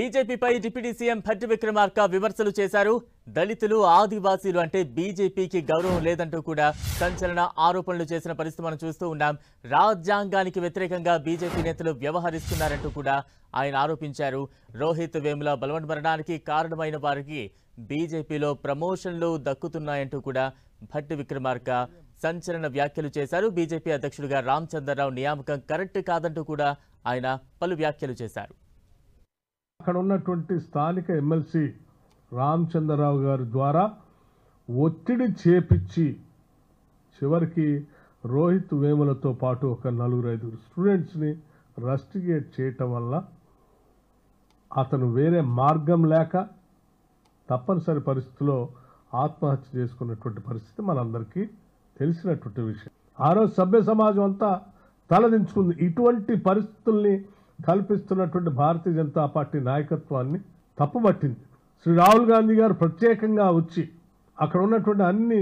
బీజేపీపై deputy CM Bhatti Vikramarka విమర్శలు చేశారు. దళితులు ఆదివాసీలు అంటే బీజేపీకి గౌరవం లేదంటూ కూడా సంచలన ఆరోపణలు చేసిన పరిస్థితి మనం చూస్తూ ఉన్నాం. రాజ్యాంగానికి వ్యతిరేకంగా బీజేపీ నేతలు వ్యవహరిస్తున్నారంటూ కూడా ఆయన ఆరోపించారు. రోహిత్ వేముల బలవన్మరణానికి కారణమైన వారికి బీజేపీలో ప్రమోషన్లు దక్కుతున్నాయంటూ కూడా భట్టి విక్రమార్క సంచలన వ్యాఖ్యలు చేశారు. బీజేపీ అధ్యక్షుడిగా రామచంద్రరావు నియామకం కరెక్ట్ కాదంటూ కూడా ఆయన పలు వ్యాఖ్యలు చేశారు. అక్కడ ఉన్నటువంటి స్థానిక ఎమ్మెల్సీ రామచంద్రరావు గారి ద్వారా ఒత్తిడి చేపించి చివరికి రోహిత్ వేములతో పాటు ఒక 4-5 స్టూడెంట్స్ని రస్టిగేట్ చేయటం వల్ల అతను వేరే మార్గం లేక తప్పనిసరి పరిస్థితిలో ఆత్మహత్య చేసుకున్నటువంటి పరిస్థితి మనందరికీ తెలిసినటువంటి విషయం. ఆ రోజు సభ్య సమాజం అంతా తలదించుకుంది. ఇటువంటి పరిస్థితుల్ని కల్పిస్తున్నటువంటి భారతీయ జనతా పార్టీ నాయకత్వాన్ని తప్పుపట్టింది. శ్రీ రాహుల్ గాంధీ గారు ప్రత్యేకంగా వచ్చి అక్కడ ఉన్నటువంటి అన్ని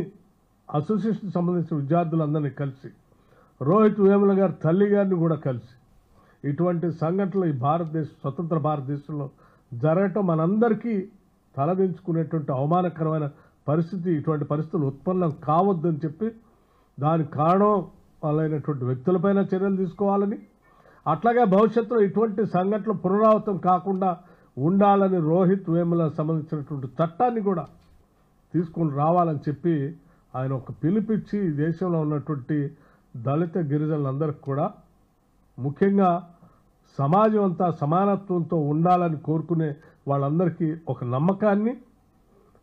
అసోసియేషన్ సంబంధించిన విద్యార్థులందరినీ కలిసి రోహిత్ వేముల గారి తల్లి గారిని కూడా కలిసి ఇటువంటి సంఘటనలు ఈ స్వతంత్ర భారతదేశంలో జరగటం మనందరికీ తలదించుకునేటువంటి అవమానకరమైన పరిస్థితి. ఇటువంటి పరిస్థితులు ఉత్పన్నం కావద్దని చెప్పి దానికి కారణం వాళ్ళైనటువంటి వ్యక్తులపైన చర్యలు తీసుకోవాలని, అట్లాగే భవిష్యత్తులో ఇటువంటి సంఘటనలు పునరావృతం కాకుండా ఉండాలని రోహిత్ వేముల సంబంధించినటువంటి చట్టాన్ని కూడా తీసుకొని రావాలని చెప్పి ఆయన ఒక పిలిపిచ్చి దేశంలో ఉన్నటువంటి దళిత గిరిజనులందరికీ కూడా ముఖ్యంగా సమాజం అంతా సమానత్వంతో ఉండాలని కోరుకునే వాళ్ళందరికీ ఒక నమ్మకాన్ని,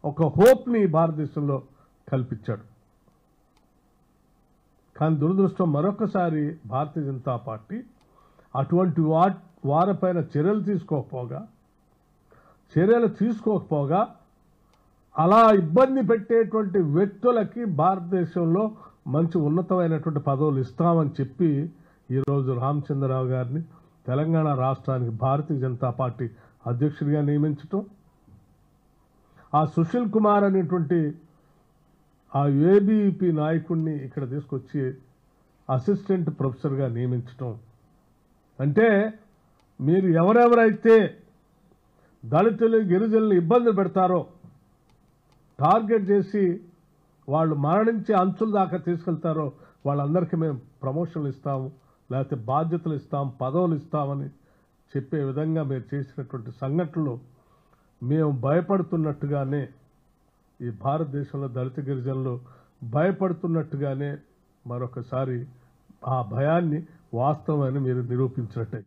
ఒక హోప్ని భారతదేశంలో కల్పించాడు. కానీ దురదృష్టం మరొకసారి భారతీయ జనతా పార్టీ అటువంటి వారిపైన చర్యలు తీసుకోకపోగా అలా ఇబ్బంది పెట్టేటువంటి వ్యక్తులకి భారతదేశంలో మంచి ఉన్నతమైనటువంటి పదవులు ఇస్తామని చెప్పి ఈరోజు రామచంద్రరావు గారిని తెలంగాణ రాష్ట్రానికి భారతీయ జనతా పార్టీ అధ్యక్షుడిగా నియమించటం, ఆ సుశీల్ కుమార్ అనేటువంటి ఆ ఏబీవీపీ నాయకుడిని ఇక్కడ తీసుకొచ్చి అసిస్టెంట్ ప్రొఫెసర్గా నియమించటం అంటే మీరు ఎవరెవరైతే దళితులు గిరిజనులు ఇబ్బందులు పెడతారో టార్గెట్ చేసి వాళ్ళు మరణించి అంచుల దాకా తీసుకెళ్తారో వాళ్ళందరికీ మేము ప్రమోషన్లు ఇస్తాము, లేకపోతే బాధ్యతలు ఇస్తాం, పదవులు ఇస్తామని చెప్పే విధంగా మీరు చేసినటువంటి సంఘటనలు మేము భయపడుతున్నట్టుగానే ఈ భారతదేశంలో దళిత గిరిజనులు భయపడుతున్నట్టుగానే మరొకసారి ఆ భయాన్ని వాస్తవమని మీరు నిరూపించినట్టే.